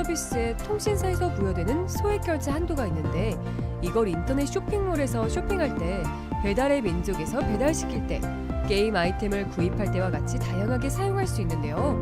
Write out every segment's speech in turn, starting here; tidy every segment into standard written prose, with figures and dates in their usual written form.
서비스에 통신사에서 부여되는 소액 결제 한도가 있는데 이걸 인터넷 쇼핑몰에서 쇼핑할 때, 배달의 민족에서 배달시킬 때, 게임 아이템을 구입할 때와 같이 다양하게 사용할 수 있는데요.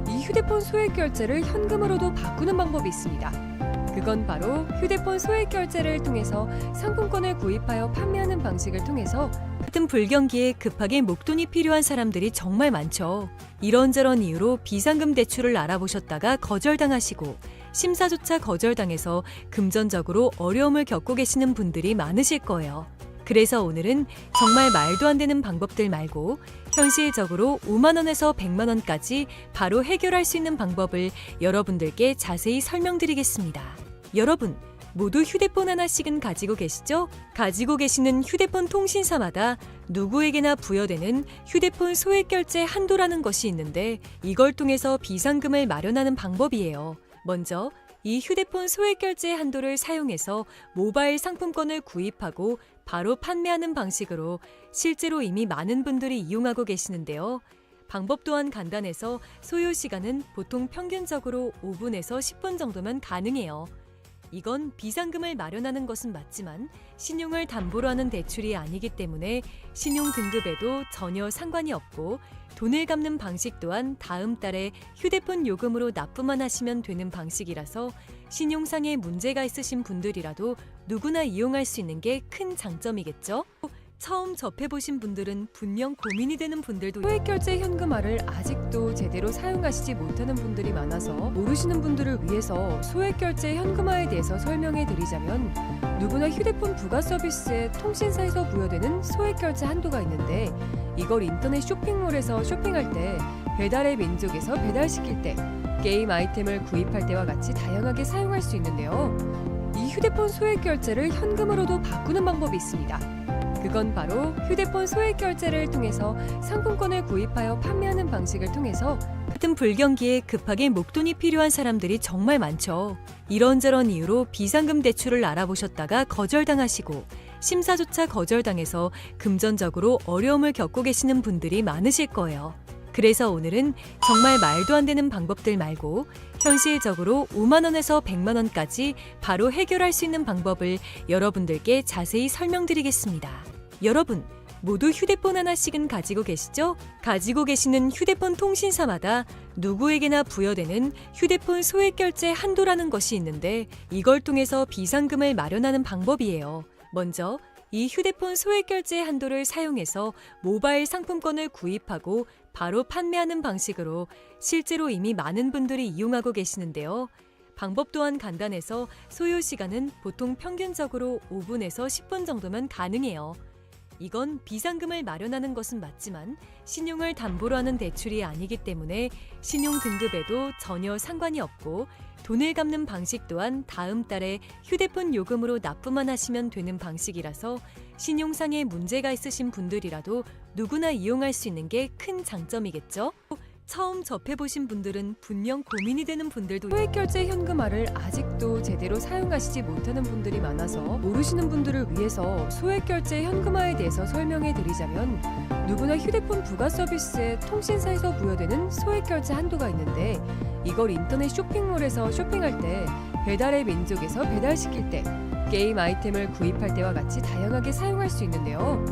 이 휴대폰 소액 결제를 현금으로도 바꾸는 방법이 있습니다. 그건 바로 휴대폰 소액 결제를 통해서 상품권을 구입하여 판매하는 방식을 통해서 같은 불경기에 급하게 목돈이 필요한 사람들이 정말 많죠. 이런저런 이유로 비상금 대출을 알아보셨다가 거절당하시고 심사조차 거절당해서 금전적으로 어려움을 겪고 계시는 분들이 많으실 거예요. 그래서 오늘은 정말 말도 안 되는 방법들 말고 현실적으로 5만 원에서 100만 원까지 바로 해결할 수 있는 방법을 여러분들께 자세히 설명드리겠습니다. 여러분, 모두 휴대폰 하나씩은 가지고 계시죠? 가지고 계시는 휴대폰 통신사마다 누구에게나 부여되는 휴대폰 소액 결제 한도라는 것이 있는데 이걸 통해서 비상금을 마련하는 방법이에요. 먼저 이 휴대폰 소액 결제 한도를 사용해서 모바일 상품권을 구입하고 바로 판매하는 방식으로 실제로 이미 많은 분들이 이용하고 계시는데요. 방법 또한 간단해서 소요 시간은 보통 평균적으로 5분에서 10분 정도면 가능해요. 이건 비상금을 마련하는 것은 맞지만 신용을 담보로 하는 대출이 아니기 때문에 신용 등급에도 전혀 상관이 없고 돈을 갚는 방식 또한 다음 달에 휴대폰 요금으로 납부만 하시면 되는 방식이라서 신용상의 문제가 있으신 분들이라도 누구나 이용할 수 있는 게 큰 장점이겠죠? 처음 접해보신 분들은 분명 고민이 되는 분들도 소액결제 현금화를 아직도 제대로 사용하시지 못하는 분들이 많아서 모르시는 분들을 위해서 소액결제 현금화에 대해서 설명해 드리자면, 누구나 휴대폰 부가 서비스에 통신사에서 부여되는 소액결제 한도가 있는데 이걸 인터넷 쇼핑몰에서 쇼핑할 때, 배달의 민족에서 배달시킬 때, 게임 아이템을 구입할 때와 같이 다양하게 사용할 수 있는데요. 이 휴대폰 소액결제를 현금으로도 바꾸는 방법이 있습니다. 그건 바로 휴대폰 소액 결제를 통해서 상품권을 구입하여 판매하는 방식을 통해서 같은 불경기에 급하게 목돈이 필요한 사람들이 정말 많죠. 이런저런 이유로 비상금 대출을 알아보셨다가 거절당하시고 심사조차 거절당해서 금전적으로 어려움을 겪고 계시는 분들이 많으실 거예요. 그래서 오늘은 정말 말도 안 되는 방법들 말고 현실적으로 5만 원에서 100만 원까지 바로 해결할 수 있는 방법을 여러분들께 자세히 설명드리겠습니다. 여러분, 모두 휴대폰 하나씩은 가지고 계시죠? 가지고 계시는 휴대폰 통신사마다 누구에게나 부여되는 휴대폰 소액 결제 한도라는 것이 있는데 이걸 통해서 비상금을 마련하는 방법이에요. 먼저 이 휴대폰 소액 결제 한도를 사용해서 모바일 상품권을 구입하고 바로 판매하는 방식으로 실제로 이미 많은 분들이 이용하고 계시는데요. 방법 또한 간단해서 소요 시간은 보통 평균적으로 5분에서 10분 정도면 가능해요. 이건 비상금을 마련하는 것은 맞지만 신용을 담보로 하는 대출이 아니기 때문에 신용 등급에도 전혀 상관이 없고 돈을 갚는 방식 또한 다음 달에 휴대폰 요금으로 납부만 하시면 되는 방식이라서 신용상의 문제가 있으신 분들이라도 누구나 이용할 수 있는 게 큰 장점이겠죠? 처음 접해보신 분들은 분명 고민이 되는 분들도 소액결제 현금화를 아직도 제대로 사용하시지 못하는 분들이 많아서 모르시는 분들을 위해서 소액결제 현금화에 대해서 설명해 드리자면, 누구나 휴대폰 부가 서비스에 통신사에서 부여되는 소액결제 한도가 있는데 이걸 인터넷 쇼핑몰에서 쇼핑할 때, 배달의 민족에서 배달시킬 때, 게임 아이템을 구입할 때와 같이 다양하게 사용할 수 있는데요.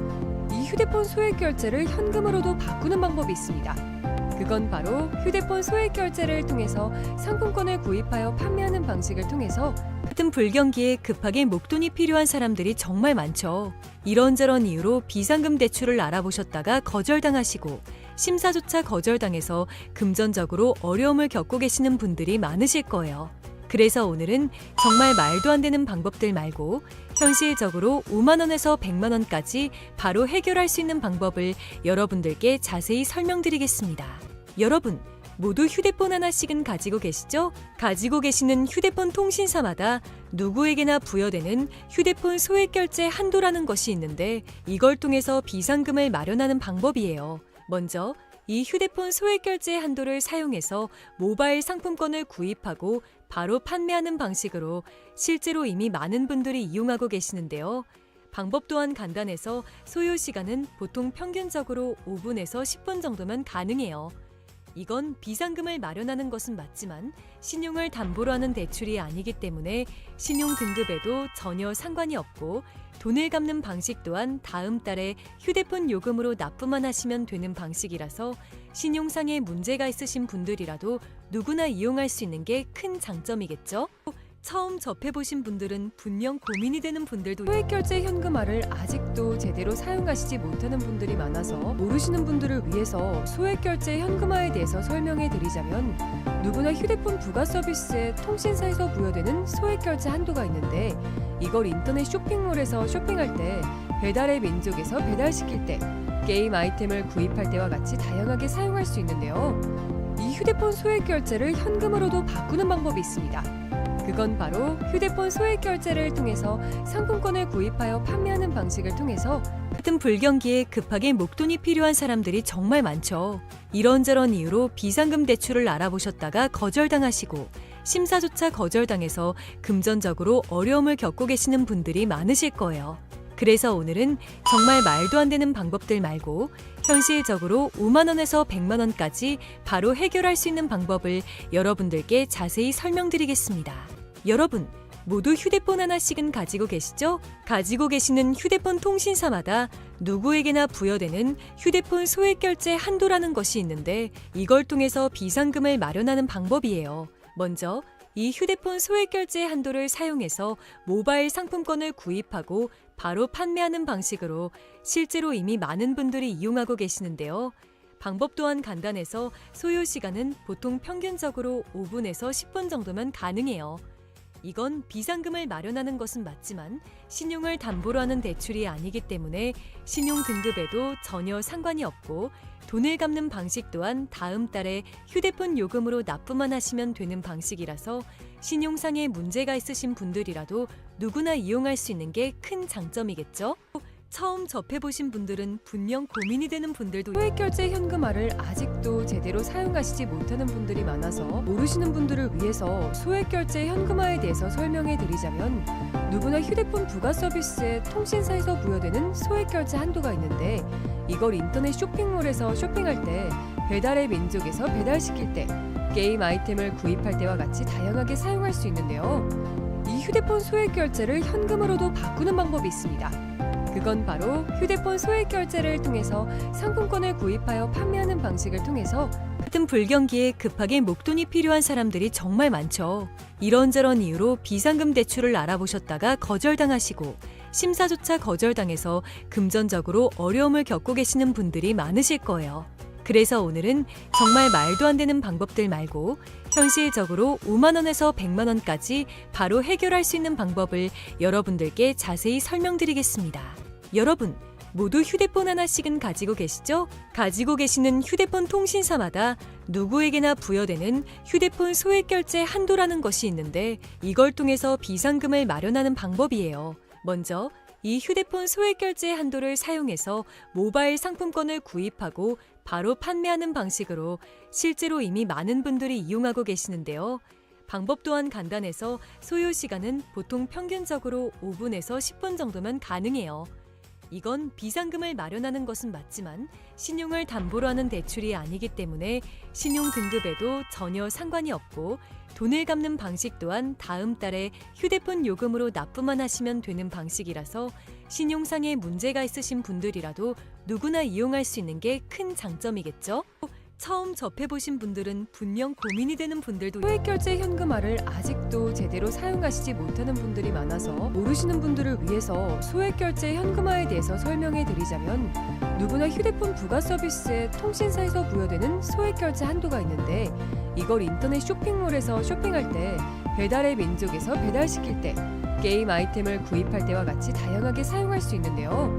이 휴대폰 소액결제를 현금으로도 바꾸는 방법이 있습니다. 그건 바로 휴대폰 소액 결제를 통해서 상품권을 구입하여 판매하는 방식을 통해서 같은 불경기에 급하게 목돈이 필요한 사람들이 정말 많죠. 이런저런 이유로 비상금 대출을 알아보셨다가 거절당하시고 심사조차 거절당해서 금전적으로 어려움을 겪고 계시는 분들이 많으실 거예요. 그래서 오늘은 정말 말도 안 되는 방법들 말고 현실적으로 5만 원에서 100만 원까지 바로 해결할 수 있는 방법을 여러분들께 자세히 설명드리겠습니다. 여러분, 모두 휴대폰 하나씩은 가지고 계시죠? 가지고 계시는 휴대폰 통신사마다 누구에게나 부여되는 휴대폰 소액 결제 한도라는 것이 있는데 이걸 통해서 비상금을 마련하는 방법이에요. 먼저 이 휴대폰 소액 결제 한도를 사용해서 모바일 상품권을 구입하고 바로 판매하는 방식으로 실제로 이미 많은 분들이 이용하고 계시는데요. 방법 또한 간단해서 소요 시간은 보통 평균적으로 5분에서 10분 정도면 가능해요. 이건 비상금을 마련하는 것은 맞지만 신용을 담보로 하는 대출이 아니기 때문에 신용 등급에도 전혀 상관이 없고 돈을 갚는 방식 또한 다음 달에 휴대폰 요금으로 납부만 하시면 되는 방식이라서 신용상에 문제가 있으신 분들이라도 누구나 이용할 수 있는 게 큰 장점이겠죠? 처음 접해보신 분들은 분명 고민이 되는 분들도 소액결제 현금화를 아직도 제대로 사용하시지 못하는 분들이 많아서 모르시는 분들을 위해서 소액결제 현금화에 대해서 설명해 드리자면 누구나 휴대폰 부가 서비스에 통신사에서 부여되는 소액결제 한도가 있는데 이걸 인터넷 쇼핑몰에서 쇼핑할 때 배달의 민족에서 배달시킬 때 게임 아이템을 구입할 때와 같이 다양하게 사용할 수 있는데요. 이 휴대폰 소액결제를 현금으로도 바꾸는 방법이 있습니다. 그건 바로 휴대폰 소액결제를 통해서 상품권을 구입하여 판매하는 방식을 통해서 같은 불경기에 급하게 목돈이 필요한 사람들이 정말 많죠. 이런저런 이유로 비상금 대출을 알아보셨다가 거절당하시고 심사조차 거절당해서 금전적으로 어려움을 겪고 계시는 분들이 많으실 거예요. 그래서 오늘은 정말 말도 안 되는 방법들 말고 현실적으로 5만 원에서 100만 원까지 바로 해결할 수 있는 방법을 여러분들께 자세히 설명드리겠습니다. 여러분, 모두 휴대폰 하나씩은 가지고 계시죠? 가지고 계시는 휴대폰 통신사마다 누구에게나 부여되는 휴대폰 소액결제 한도라는 것이 있는데 이걸 통해서 비상금을 마련하는 방법이에요. 먼저 이 휴대폰 소액결제 한도를 사용해서 모바일 상품권을 구입하고 바로 판매하는 방식으로 실제로 이미 많은 분들이 이용하고 계시는데요. 방법 또한 간단해서 소요 시간은 보통 평균적으로 5분에서 10분 정도면 가능해요. 이건 비상금을 마련하는 것은 맞지만 신용을 담보로 하는 대출이 아니기 때문에 신용 등급에도 전혀 상관이 없고 돈을 갚는 방식 또한 다음 달에 휴대폰 요금으로 납부만 하시면 되는 방식이라서 신용상에 문제가 있으신 분들이라도 누구나 이용할 수 있는 게 큰 장점이겠죠? 처음 접해보신 분들은 분명 고민이 되는 분들도 소액결제 현금화를 아직도 제대로 사용하시지 못하는 분들이 많아서 모르시는 분들을 위해서 소액결제 현금화에 대해서 설명해 드리자면 누구나 휴대폰 부가 서비스에 통신사에서 부여되는 소액결제 한도가 있는데 이걸 인터넷 쇼핑몰에서 쇼핑할 때 배달의 민족에서 배달시킬 때 게임 아이템을 구입할 때와 같이 다양하게 사용할 수 있는데요. 이 휴대폰 소액결제를 현금으로도 바꾸는 방법이 있습니다. 그건 바로 휴대폰 소액결제를 통해서 상품권을 구입하여 판매하는 방식을 통해서 같은 불경기에 급하게 목돈이 필요한 사람들이 정말 많죠. 이런저런 이유로 비상금 대출을 알아보셨다가 거절당하시고 심사조차 거절당해서 금전적으로 어려움을 겪고 계시는 분들이 많으실 거예요. 그래서 오늘은 정말 말도 안 되는 방법들 말고 현실적으로 5만 원에서 100만 원까지 바로 해결할 수 있는 방법을 여러분들께 자세히 설명드리겠습니다. 여러분, 모두 휴대폰 하나씩은 가지고 계시죠? 가지고 계시는 휴대폰 통신사마다 누구에게나 부여되는 휴대폰 소액결제 한도라는 것이 있는데 이걸 통해서 비상금을 마련하는 방법이에요. 먼저 이 휴대폰 소액결제 한도를 사용해서 모바일 상품권을 구입하고 바로 판매하는 방식으로 실제로 이미 많은 분들이 이용하고 계시는데요. 방법 또한 간단해서 소요 시간은 보통 평균적으로 5분에서 10분 정도면 가능해요. 이건 비상금을 마련하는 것은 맞지만 신용을 담보로 하는 대출이 아니기 때문에 신용 등급에도 전혀 상관이 없고 돈을 갚는 방식 또한 다음 달에 휴대폰 요금으로 납부만 하시면 되는 방식이라서 신용상에 문제가 있으신 분들이라도 누구나 이용할 수 있는 게 큰 장점이겠죠? 처음 접해보신 분들은 분명 고민이 되는 분들도 소액결제 현금화를 아직도 제대로 사용하시지 못하는 분들이 많아서 모르시는 분들을 위해서 소액결제 현금화에 대해서 설명해 드리자면 누구나 휴대폰 부가 서비스에 통신사에서 부여되는 소액결제 한도가 있는데 이걸 인터넷 쇼핑몰에서 쇼핑할 때 배달의 민족에서 배달시킬 때 게임 아이템을 구입할 때와 같이 다양하게 사용할 수 있는데요.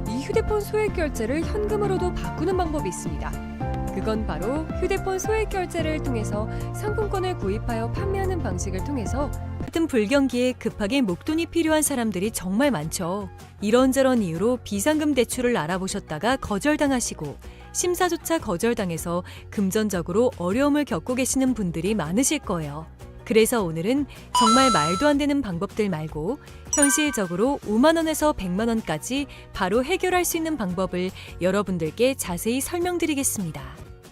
이 휴대폰 소액결제를 현금으로도 바꾸는 방법이 있습니다. 그건 바로 휴대폰 소액결제를 통해서 상품권을 구입하여 판매하는 방식을 통해서 같은 불경기에 급하게 목돈이 필요한 사람들이 정말 많죠. 이런저런 이유로 비상금 대출을 알아보셨다가 거절당하시고 심사조차 거절당해서 금전적으로 어려움을 겪고 계시는 분들이 많으실 거예요. 그래서 오늘은 정말 말도 안 되는 방법들 말고 현실적으로 5만 원에서 100만 원까지 바로 해결할 수 있는 방법을 여러분들께 자세히 설명드리겠습니다.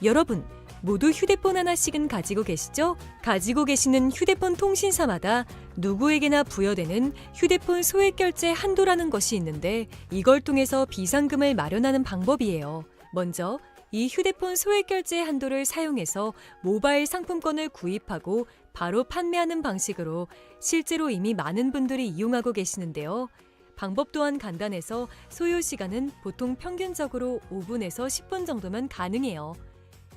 여러분, 모두 휴대폰 하나씩은 가지고 계시죠? 가지고 계시는 휴대폰 통신사마다 누구에게나 부여되는 휴대폰 소액결제 한도라는 것이 있는데 이걸 통해서 비상금을 마련하는 방법이에요. 먼저 이 휴대폰 소액결제 한도를 사용해서 모바일 상품권을 구입하고 바로 판매하는 방식으로 실제로 이미 많은 분들이 이용하고 계시는데요. 방법 또한 간단해서 소요 시간은 보통 평균적으로 5분에서 10분 정도면 가능해요.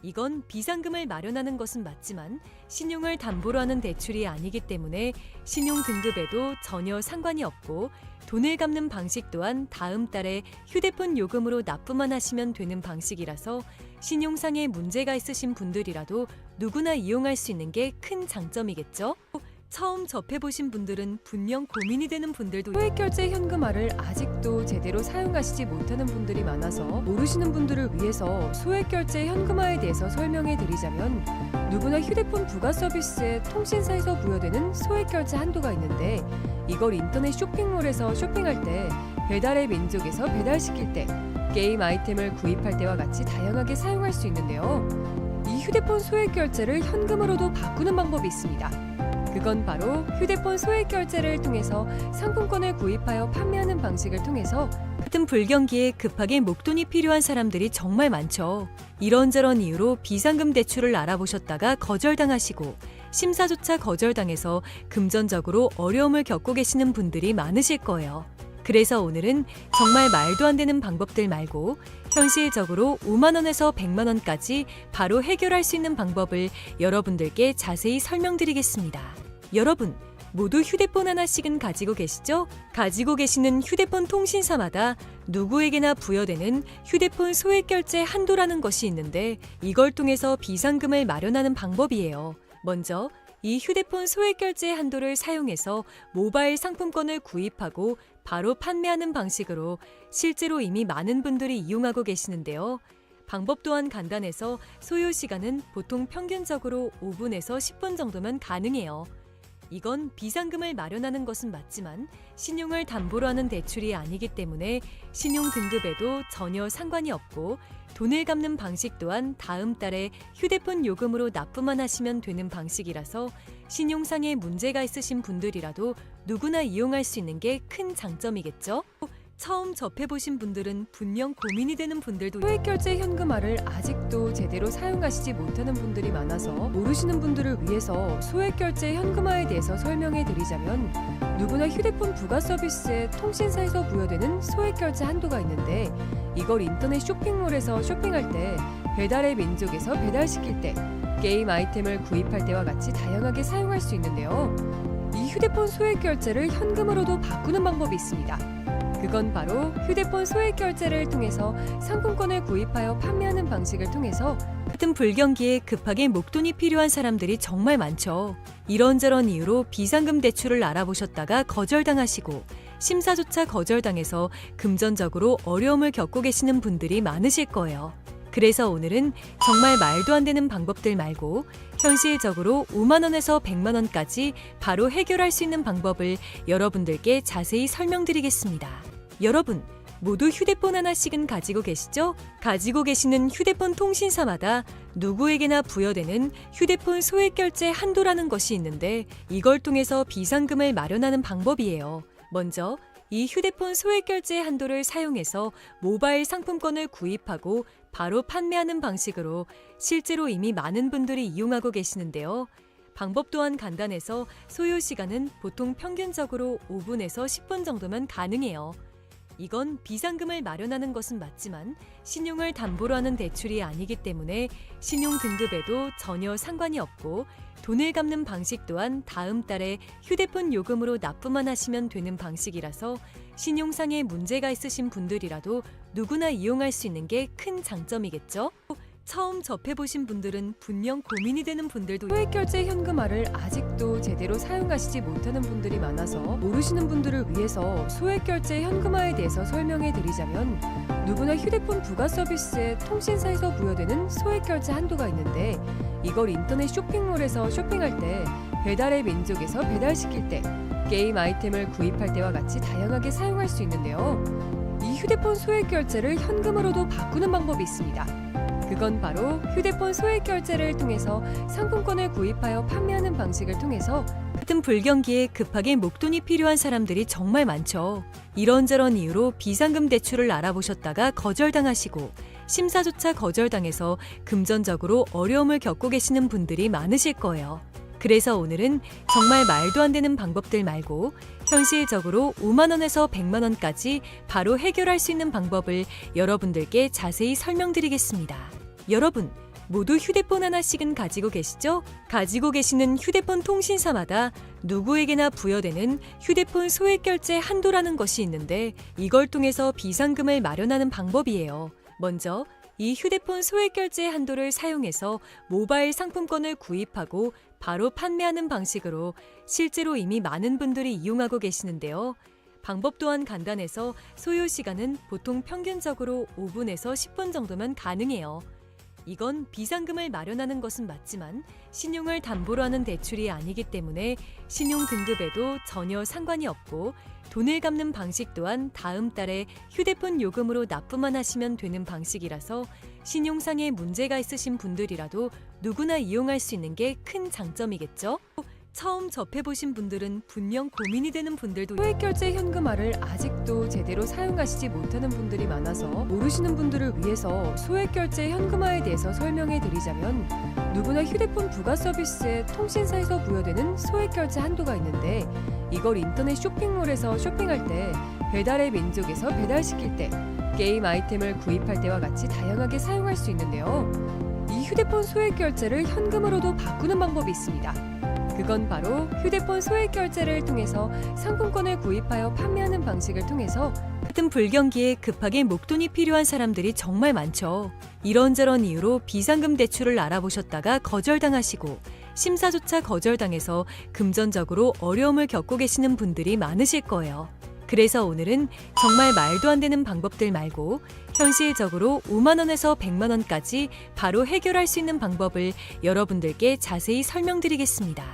이건 비상금을 마련하는 것은 맞지만 신용을 담보로 하는 대출이 아니기 때문에 신용 등급에도 전혀 상관이 없고 돈을 갚는 방식 또한 다음 달에 휴대폰 요금으로 납부만 하시면 되는 방식이라서 신용상에 문제가 있으신 분들이라도 누구나 이용할 수 있는 게 큰 장점이겠죠? 처음 접해보신 분들은 분명 고민이 되는 분들도 소액결제 현금화를 아직도 제대로 사용하시지 못하는 분들이 많아서 모르시는 분들을 위해서 소액결제 현금화에 대해서 설명해 드리자면 누구나 휴대폰 부가 서비스에 통신사에서 부여되는 소액결제 한도가 있는데 이걸 인터넷 쇼핑몰에서 쇼핑할 때 배달의 민족에서 배달시킬 때 게임 아이템을 구입할 때와 같이 다양하게 사용할 수 있는데요. 이 휴대폰 소액결제를 현금으로도 바꾸는 방법이 있습니다. 그건 바로 휴대폰 소액결제를 통해서 상품권을 구입하여 판매하는 방식을 통해서 같은 불경기에 급하게 목돈이 필요한 사람들이 정말 많죠. 이런저런 이유로 비상금 대출을 알아보셨다가 거절당하시고 심사조차 거절당해서 금전적으로 어려움을 겪고 계시는 분들이 많으실 거예요. 그래서 오늘은 정말 말도 안 되는 방법들 말고 현실적으로 5만 원에서 100만 원까지 바로 해결할 수 있는 방법을 여러분들께 자세히 설명드리겠습니다. 여러분, 모두 휴대폰 하나씩은 가지고 계시죠? 가지고 계시는 휴대폰 통신사마다 누구에게나 부여되는 휴대폰 소액결제 한도라는 것이 있는데 이걸 통해서 비상금을 마련하는 방법이에요. 먼저 이 휴대폰 소액결제 한도를 사용해서 모바일 상품권을 구입하고 바로 판매하는 방식으로 실제로 이미 많은 분들이 이용하고 계시는데요. 방법 또한 간단해서 소요 시간은 보통 평균적으로 5분에서 10분 정도면 가능해요. 이건 비상금을 마련하는 것은 맞지만 신용을 담보로 하는 대출이 아니기 때문에 신용 등급에도 전혀 상관이 없고 돈을 갚는 방식 또한 다음 달에 휴대폰 요금으로 납부만 하시면 되는 방식이라서 신용상에 문제가 있으신 분들이라도 누구나 이용할 수 있는 게 큰 장점이겠죠? 처음 접해보신 분들은 분명 고민이 되는 분들도 소액결제 현금화를 아직도 제대로 사용하시지 못하는 분들이 많아서 모르시는 분들을 위해서 소액결제 현금화에 대해서 설명해 드리자면 누구나 휴대폰 부가 서비스에 통신사에서 부여되는 소액결제 한도가 있는데 이걸 인터넷 쇼핑몰에서 쇼핑할 때 배달의 민족에서 배달시킬 때 게임 아이템을 구입할 때와 같이 다양하게 사용할 수 있는데요. 이 휴대폰 소액결제를 현금으로도 바꾸는 방법이 있습니다. 그건 바로 휴대폰 소액결제를 통해서 상품권을 구입하여 판매하는 방식을 통해서 같은 불경기에 급하게 목돈이 필요한 사람들이 정말 많죠. 이런저런 이유로 비상금 대출을 알아보셨다가 거절당하시고 심사조차 거절당해서 금전적으로 어려움을 겪고 계시는 분들이 많으실 거예요. 그래서 오늘은 정말 말도 안 되는 방법들 말고 현실적으로 5만 원에서 100만 원까지 바로 해결할 수 있는 방법을 여러분들께 자세히 설명드리겠습니다. 여러분, 모두 휴대폰 하나씩은 가지고 계시죠? 가지고 계시는 휴대폰 통신사마다 누구에게나 부여되는 휴대폰 소액결제 한도라는 것이 있는데 이걸 통해서 비상금을 마련하는 방법이에요. 먼저 이 휴대폰 소액결제 한도를 사용해서 모바일 상품권을 구입하고 바로 판매하는 방식으로 실제로 이미 많은 분들이 이용하고 계시는데요. 방법 또한 간단해서 소요 시간은 보통 평균적으로 5분에서 10분 정도면 가능해요. 이건 비상금을 마련하는 것은 맞지만 신용을 담보로 하는 대출이 아니기 때문에 신용 등급에도 전혀 상관이 없고 돈을 갚는 방식 또한 다음 달에 휴대폰 요금으로 납부만 하시면 되는 방식이라서 신용상에 문제가 있으신 분들이라도 누구나 이용할 수 있는 게 큰 장점이겠죠? 처음 접해보신 분들은 분명 고민이 되는 분들도 소액결제 현금화를 아직도 제대로 사용하시지 못하는 분들이 많아서 모르시는 분들을 위해서 소액결제 현금화에 대해서 설명해 드리자면 누구나 휴대폰 부가 서비스에 통신사에서 부여되는 소액결제 한도가 있는데 이걸 인터넷 쇼핑몰에서 쇼핑할 때 배달의 민족에서 배달시킬 때 게임 아이템을 구입할 때와 같이 다양하게 사용할 수 있는데요. 이 휴대폰 소액결제를 현금으로도 바꾸는 방법이 있습니다. 그건 바로 휴대폰 소액 결제를 통해서 상품권을 구입하여 판매하는 방식을 통해서 같은 불경기에 급하게 목돈이 필요한 사람들이 정말 많죠. 이런저런 이유로 비상금 대출을 알아보셨다가 거절당하시고 심사조차 거절당해서 금전적으로 어려움을 겪고 계시는 분들이 많으실 거예요. 그래서 오늘은 정말 말도 안 되는 방법들 말고 현실적으로 5만 원에서 100만 원까지 바로 해결할 수 있는 방법을 여러분들께 자세히 설명드리겠습니다. 여러분, 모두 휴대폰 하나씩은 가지고 계시죠? 가지고 계시는 휴대폰 통신사마다 누구에게나 부여되는 휴대폰 소액 결제 한도라는 것이 있는데 이걸 통해서 비상금을 마련하는 방법이에요. 먼저 이 휴대폰 소액 결제 한도를 사용해서 모바일 상품권을 구입하고 바로 판매하는 방식으로 실제로 이미 많은 분들이 이용하고 계시는데요. 방법 또한 간단해서 소요 시간은 보통 평균적으로 5분에서 10분 정도면 가능해요. 이건 비상금을 마련하는 것은 맞지만 신용을 담보로 하는 대출이 아니기 때문에 신용 등급에도 전혀 상관이 없고 돈을 갚는 방식 또한 다음 달에 휴대폰 요금으로 납부만 하시면 되는 방식이라서 신용상에 문제가 있으신 분들이라도 누구나 이용할 수 있는 게 큰 장점이겠죠? 처음 접해보신 분들은 분명 고민이 되는 분들도 소액 결제 현금화를 아직도 제대로 사용하시지 못하는 분들이 많아서 모르시는 분들을 위해서 소액 결제 현금화에 대해서 설명해 드리자면 누구나 휴대폰 부가 서비스에 통신사에서 부여되는 소액 결제 한도가 있는데 이걸 인터넷 쇼핑몰에서 쇼핑할 때 배달의 민족에서 배달시킬 때 게임 아이템을 구입할 때와 같이 다양하게 사용할 수 있는데요. 이 휴대폰 소액 결제를 현금으로도 바꾸는 방법이 있습니다. 그건 바로 휴대폰 소액 결제를 통해서 상품권을 구입하여 판매하는 방식을 통해서 같은 불경기에 급하게 목돈이 필요한 사람들이 정말 많죠. 이런저런 이유로 비상금 대출을 알아보셨다가 거절당하시고 심사조차 거절당해서 금전적으로 어려움을 겪고 계시는 분들이 많으실 거예요. 그래서 오늘은 정말 말도 안 되는 방법들 말고 현실적으로 5만 원에서 100만 원까지 바로 해결할 수 있는 방법을 여러분들께 자세히 설명드리겠습니다.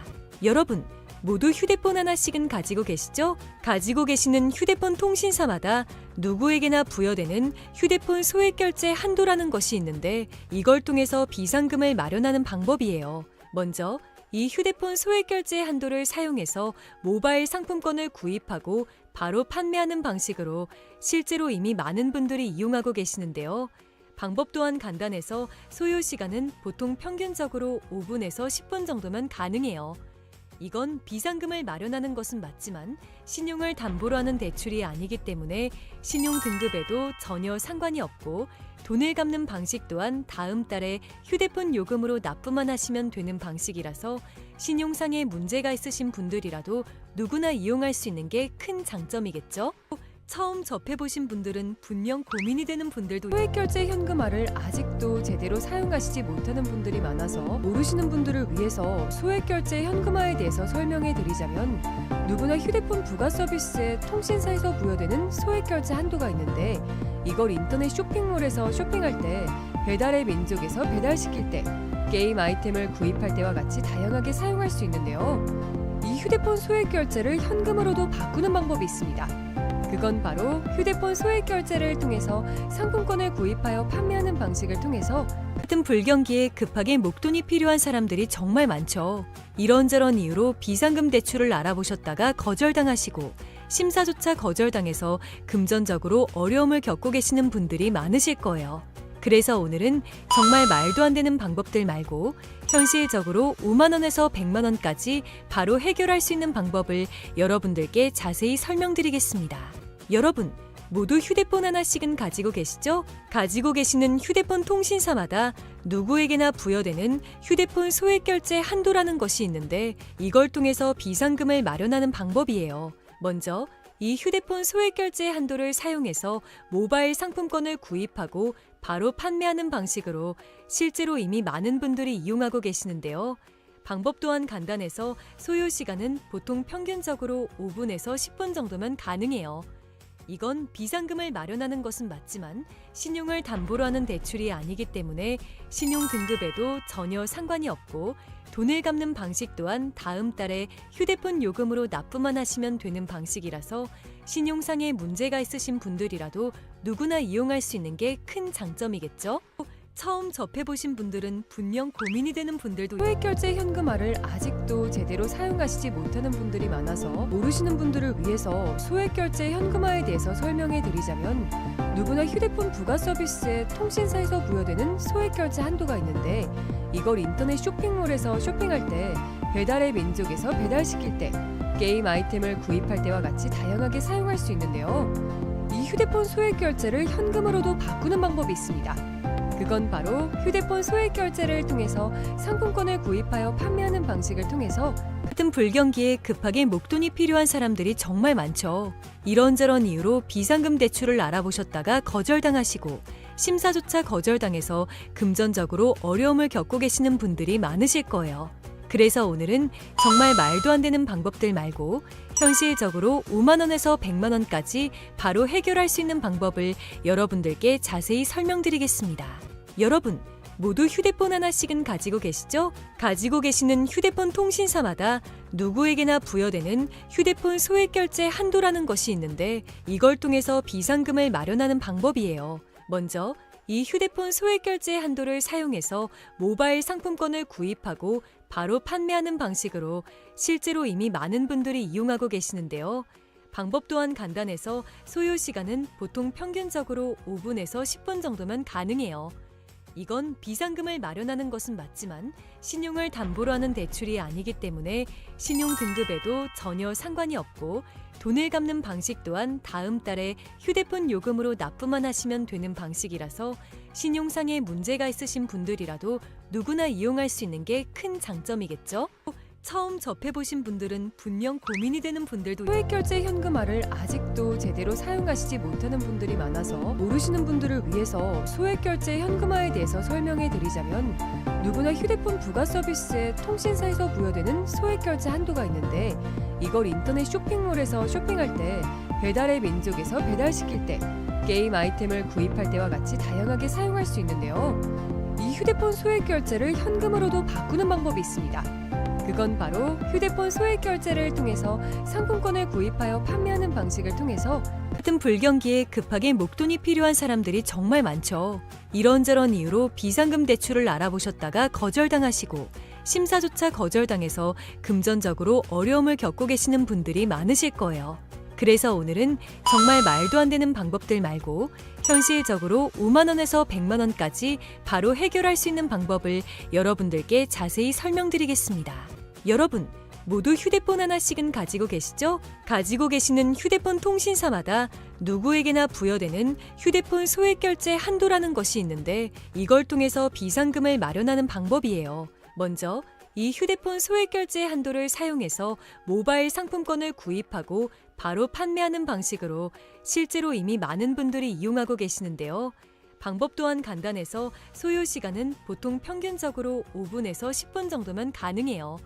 여러분, 모두 휴대폰 하나씩은 가지고 계시죠? 가지고 계시는 휴대폰 통신사마다 누구에게나 부여되는 휴대폰 소액 결제 한도라는 것이 있는데 이걸 통해서 비상금을 마련하는 방법이에요. 먼저 이 휴대폰 소액 결제 한도를 사용해서 모바일 상품권을 구입하고 바로 판매하는 방식으로 실제로 이미 많은 분들이 이용하고 계시는데요. 방법 또한 간단해서 소요 시간은 보통 평균적으로 5분에서 10분 정도면 가능해요. 이건 비상금을 마련하는 것은 맞지만 신용을 담보로 하는 대출이 아니기 때문에 신용 등급에도 전혀 상관이 없고 돈을 갚는 방식 또한 다음 달에 휴대폰 요금으로 납부만 하시면 되는 방식이라서 신용상에 문제가 있으신 분들이라도 누구나 이용할 수 있는 게 큰 장점이겠죠? 처음 접해보신 분들은 분명 고민이 되는 분들도 소액 결제 현금화를 아직도 제대로 사용하시지 못하는 분들이 많아서 모르시는 분들을 위해서 소액 결제 현금화에 대해서 설명해 드리자면 누구나 휴대폰 부가 서비스에 통신사에서 부여되는 소액 결제 한도가 있는데 이걸 인터넷 쇼핑몰에서 쇼핑할 때 배달의 민족에서 배달시킬 때 게임 아이템을 구입할 때와 같이 다양하게 사용할 수 있는데요. 이 휴대폰 소액 결제를 현금으로도 바꾸는 방법이 있습니다. 그건 바로 휴대폰 소액 결제를 통해서 상품권을 구입하여 판매하는 방식을 통해서 같은 불경기에 급하게 목돈이 필요한 사람들이 정말 많죠. 이런저런 이유로 비상금 대출을 알아보셨다가 거절당하시고 심사조차 거절당해서 금전적으로 어려움을 겪고 계시는 분들이 많으실 거예요. 그래서 오늘은 정말 말도 안 되는 방법들 말고 현실적으로 5만 원에서 100만 원까지 바로 해결할 수 있는 방법을 여러분들께 자세히 설명드리겠습니다. 여러분, 모두 휴대폰 하나씩은 가지고 계시죠? 가지고 계시는 휴대폰 통신사마다 누구에게나 부여되는 휴대폰 소액 결제 한도라는 것이 있는데 이걸 통해서 비상금을 마련하는 방법이에요. 먼저 이 휴대폰 소액 결제 한도를 사용해서 모바일 상품권을 구입하고 바로 판매하는 방식으로 실제로 이미 많은 분들이 이용하고 계시는데요. 방법 또한 간단해서 소요 시간은 보통 평균적으로 5분에서 10분 정도면 가능해요. 이건 비상금을 마련하는 것은 맞지만 신용을 담보로 하는 대출이 아니기 때문에 신용 등급에도 전혀 상관이 없고 돈을 갚는 방식 또한 다음 달에 휴대폰 요금으로 납부만 하시면 되는 방식이라서 신용상에 문제가 있으신 분들이라도 누구나 이용할 수 있는 게 큰 장점이겠죠? 처음 접해보신 분들은 분명 고민이 되는 분들도 소액결제 현금화를 아직도 제대로 사용하시지 못하는 분들이 많아서 모르시는 분들을 위해서 소액결제 현금화에 대해서 설명해 드리자면, 누구나 휴대폰 부가 서비스에 통신사에서 부여되는 소액결제 한도가 있는데, 이걸 인터넷 쇼핑몰에서 쇼핑할 때, 배달의 민족에서 배달시킬 때, 게임 아이템을 구입할 때와 같이 다양하게 사용할 수 있는데요. 이 휴대폰 소액결제를 현금으로도 바꾸는 방법이 있습니다. 그건 바로 휴대폰 소액결제를 통해서 상품권을 구입하여 판매하는 방식을 통해서 같은 불경기에 급하게 목돈이 필요한 사람들이 정말 많죠. 이런저런 이유로 비상금 대출을 알아보셨다가 거절당하시고 심사조차 거절당해서 금전적으로 어려움을 겪고 계시는 분들이 많으실 거예요. 그래서 오늘은 정말 말도 안 되는 방법들 말고 현실적으로 5만 원에서 100만 원까지 바로 해결할 수 있는 방법을 여러분들께 자세히 설명드리겠습니다. 여러분, 모두 휴대폰 하나씩은 가지고 계시죠? 가지고 계시는 휴대폰 통신사마다 누구에게나 부여되는 휴대폰 소액결제 한도라는 것이 있는데, 이걸 통해서 비상금을 마련하는 방법이에요. 먼저 이 휴대폰 소액결제 한도를 사용해서 모바일 상품권을 구입하고 바로 판매하는 방식으로 실제로 이미 많은 분들이 이용하고 계시는데요. 방법 또한 간단해서 소요 시간은 보통 평균적으로 5분에서 10분 정도면 가능해요. 이건 비상금을 마련하는 것은 맞지만 신용을 담보로 하는 대출이 아니기 때문에 신용 등급에도 전혀 상관이 없고, 돈을 갚는 방식 또한 다음 달에 휴대폰 요금으로 납부만 하시면 되는 방식이라서 신용상에 문제가 있으신 분들이라도 누구나 이용할 수 있는 게 큰 장점이겠죠? 처음 접해보신 분들은 분명 고민이 되는 분들도 소액결제 현금화를 아직도 제대로 사용하시지 못하는 분들이 많아서 모르시는 분들을 위해서 소액결제 현금화에 대해서 설명해 드리자면, 누구나 휴대폰 부가 서비스에 통신사에서 부여되는 소액결제 한도가 있는데, 이걸 인터넷 쇼핑몰에서 쇼핑할 때, 배달의 민족에서 배달시킬 때, 게임 아이템을 구입할 때와 같이 다양하게 사용할 수 있는데요. 이 휴대폰 소액결제를 현금으로도 바꾸는 방법이 있습니다. 그건 바로 휴대폰 소액결제를 통해서 상품권을 구입하여 판매하는 방식을 통해서 같은 불경기에 급하게 목돈이 필요한 사람들이 정말 많죠. 이런저런 이유로 비상금 대출을 알아보셨다가 거절당하시고 심사조차 거절당해서 금전적으로 어려움을 겪고 계시는 분들이 많으실 거예요. 그래서 오늘은 정말 말도 안 되는 방법들 말고 현실적으로 5만 원에서 100만 원까지 바로 해결할 수 있는 방법을 여러분들께 자세히 설명드리겠습니다. 여러분, 모두 휴대폰 하나씩은 가지고 계시죠? 가지고 계시는 휴대폰 통신사마다 누구에게나 부여되는 휴대폰 소액결제 한도라는 것이 있는데, 이걸 통해서 비상금을 마련하는 방법이에요. 먼저 이 휴대폰 소액결제 한도를 사용해서 모바일 상품권을 구입하고 바로 판매하는 방식으로 실제로 이미 많은 분들이 이용하고 계시는데요. 방법 또한 간단해서 소요 시간은 보통 평균적으로 5분에서 10분 정도면 가능해요.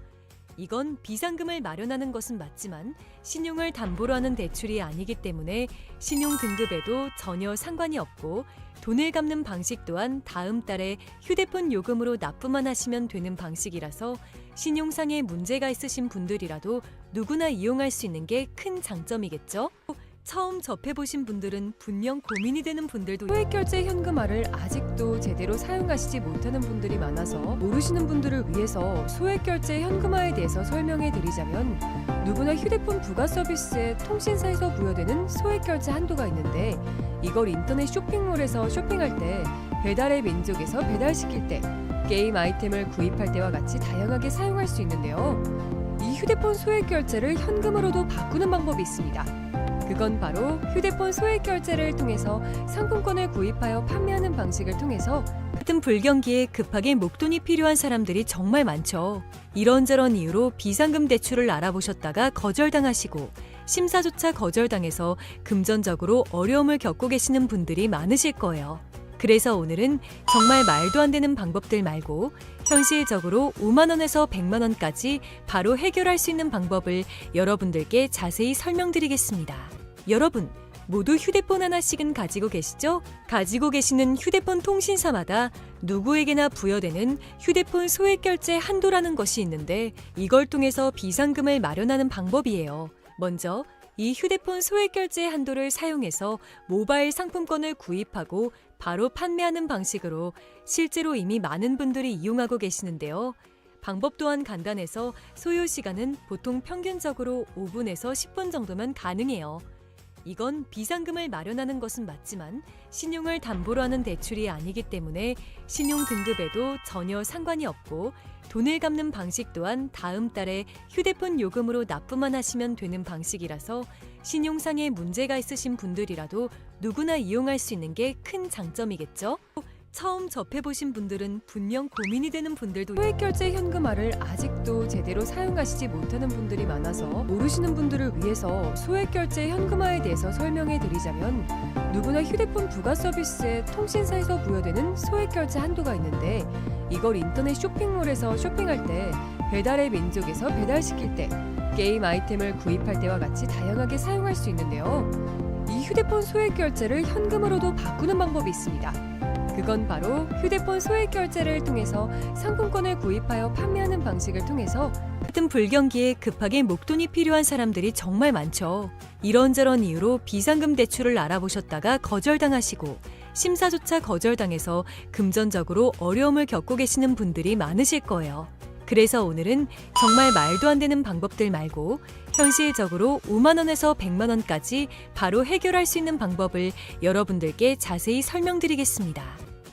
이건 비상금을 마련하는 것은 맞지만 신용을 담보로 하는 대출이 아니기 때문에 신용 등급에도 전혀 상관이 없고, 돈을 갚는 방식 또한 다음 달에 휴대폰 요금으로 납부만 하시면 되는 방식이라서 신용상에 문제가 있으신 분들이라도 누구나 이용할 수 있는 게 큰 장점이겠죠? 처음 접해보신 분들은 분명 고민이 되는 분들도 소액결제 현금화를 아직도 제대로 사용하시지 못하는 분들이 많아서 모르시는 분들을 위해서 소액결제 현금화에 대해서 설명해 드리자면, 누구나 휴대폰 부가 서비스에 통신사에서 부여되는 소액결제 한도가 있는데, 이걸 인터넷 쇼핑몰에서 쇼핑할 때, 배달의 민족에서 배달시킬 때, 게임 아이템을 구입할 때와 같이 다양하게 사용할 수 있는데요. 이 휴대폰 소액결제를 현금으로도 바꾸는 방법이 있습니다. 그건 바로 휴대폰 소액결제를 통해서 상품권을 구입하여 판매하는 방식을 통해서 같은 불경기에 급하게 목돈이 필요한 사람들이 정말 많죠. 이런저런 이유로 비상금 대출을 알아보셨다가 거절당하시고 심사조차 거절당해서 금전적으로 어려움을 겪고 계시는 분들이 많으실 거예요. 그래서 오늘은 정말 말도 안 되는 방법들 말고 현실적으로 5만 원에서 100만 원까지 바로 해결할 수 있는 방법을 여러분들께 자세히 설명드리겠습니다. 여러분, 모두 휴대폰 하나씩은 가지고 계시죠? 가지고 계시는 휴대폰 통신사마다 누구에게나 부여되는 휴대폰 소액결제 한도라는 것이 있는데, 이걸 통해서 비상금을 마련하는 방법이에요. 먼저 이 휴대폰 소액결제 한도를 사용해서 모바일 상품권을 구입하고 바로 판매하는 방식으로 실제로 이미 많은 분들이 이용하고 계시는데요. 방법 또한 간단해서 소요 시간은 보통 평균적으로 5분에서 10분 정도면 가능해요. 이건 비상금을 마련하는 것은 맞지만 신용을 담보로 하는 대출이 아니기 때문에 신용 등급에도 전혀 상관이 없고 돈을 갚는 방식 또한 다음 달에 휴대폰 요금으로 납부만 하시면 되는 방식이라서 신용상에 문제가 있으신 분들이라도 누구나 이용할 수 있는 게 큰 장점이겠죠? 처음 접해보신 분들은 분명 고민이 되는 분들도 소액결제 현금화를 아직도 제대로 사용하시지 못하는 분들이 많아서 모르시는 분들을 위해서 소액결제 현금화에 대해서 설명해 드리자면 누구나 휴대폰 부가 서비스에 통신사에서 부여되는 소액결제 한도가 있는데 이걸 인터넷 쇼핑몰에서 쇼핑할 때 배달의 민족에서 배달시킬 때 게임 아이템을 구입할 때와 같이 다양하게 사용할 수 있는데요. 이 휴대폰 소액결제를 현금으로도 바꾸는 방법이 있습니다. 그건 바로 휴대폰 소액결제를 통해서 상품권을 구입하여 판매하는 방식을 통해서 같은 불경기에 급하게 목돈이 필요한 사람들이 정말 많죠. 이런저런 이유로 비상금 대출을 알아보셨다가 거절당하시고 심사조차 거절당해서 금전적으로 어려움을 겪고 계시는 분들이 많으실 거예요. 그래서 오늘은 정말 말도 안 되는 방법들 말고 현실적으로 5만 원에서 100만 원까지 바로 해결할 수 있는 방법을 여러분들께 자세히 설명드리겠습니다.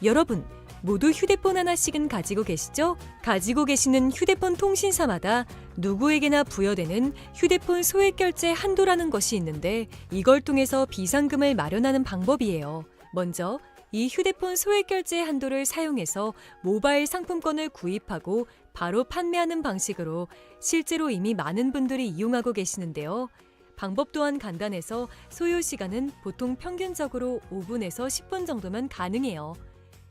여러분, 모두 휴대폰 하나씩은 가지고 계시죠? 가지고 계시는 휴대폰 통신사마다 누구에게나 부여되는 휴대폰 소액결제 한도라는 것이 있는데 이걸 통해서 비상금을 마련하는 방법이에요. 먼저 이 휴대폰 소액결제 한도를 사용해서 모바일 상품권을 구입하고 바로 판매하는 방식으로 실제로 이미 많은 분들이 이용하고 계시는데요. 방법 또한 간단해서 소요 시간은 보통 평균적으로 5분에서 10분 정도면 가능해요.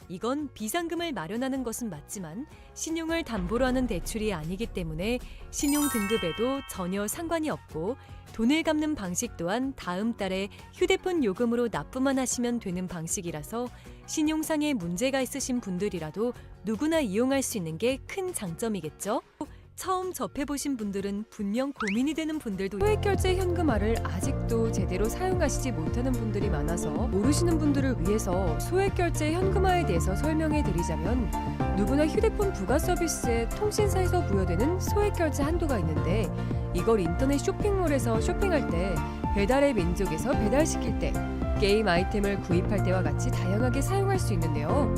이건 비상금을 마련하는 것은 맞지만 신용을 담보로 하는 대출이 아니기 때문에 신용 등급에도 전혀 상관이 없고 돈을 갚는 방식 또한 다음 달에 휴대폰 요금으로 납부만 하시면 되는 방식이라서 신용상에 문제가 있으신 분들이라도 누구나 이용할 수 있는 게 큰 장점이겠죠? 처음 접해보신 분들은 분명 고민이 되는 분들도 소액결제 현금화를 아직도 제대로 사용하시지 못하는 분들이 많아서 모르시는 분들을 위해서 소액결제 현금화에 대해서 설명해 드리자면 누구나 휴대폰 부가 서비스에 통신사에서 부여되는 소액결제 한도가 있는데 이걸 인터넷 쇼핑몰에서 쇼핑할 때 배달의 민족에서 배달시킬 때 게임 아이템을 구입할 때와 같이 다양하게 사용할 수 있는데요.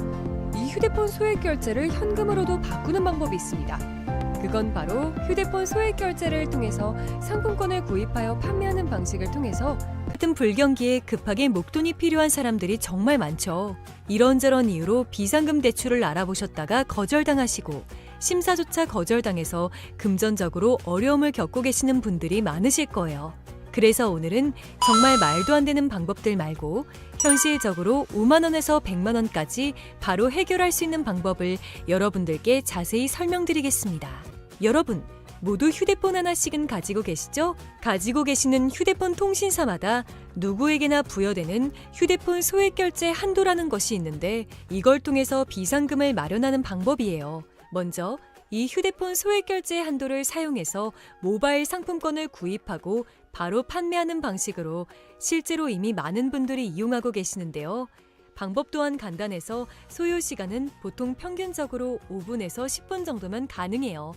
이 휴대폰 소액결제를 현금으로도 바꾸는 방법이 있습니다. 그건 바로 휴대폰 소액결제를 통해서 상품권을 구입하여 판매하는 방식을 통해서 같은 불경기에 급하게 목돈이 필요한 사람들이 정말 많죠. 이런저런 이유로 비상금 대출을 알아보셨다가 거절당하시고 심사조차 거절당해서 금전적으로 어려움을 겪고 계시는 분들이 많으실 거예요. 그래서 오늘은 정말 말도 안 되는 방법들 말고 현실적으로 5만 원에서 100만 원까지 바로 해결할 수 있는 방법을 여러분들께 자세히 설명드리겠습니다. 여러분, 모두 휴대폰 하나씩은 가지고 계시죠? 가지고 계시는 휴대폰 통신사마다 누구에게나 부여되는 휴대폰 소액결제 한도라는 것이 있는데 이걸 통해서 비상금을 마련하는 방법이에요. 먼저 이 휴대폰 소액결제 한도를 사용해서 모바일 상품권을 구입하고 바로 판매하는 방식으로 실제로 이미 많은 분들이 이용하고 계시는데요. 방법 또한 간단해서 소요 시간은 보통 평균적으로 5분에서 10분 정도면 가능해요.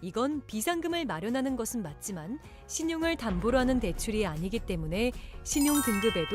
이건 비상금을 마련하는 것은 맞지만 신용을 담보로 하는 대출이 아니기 때문에 신용 등급에도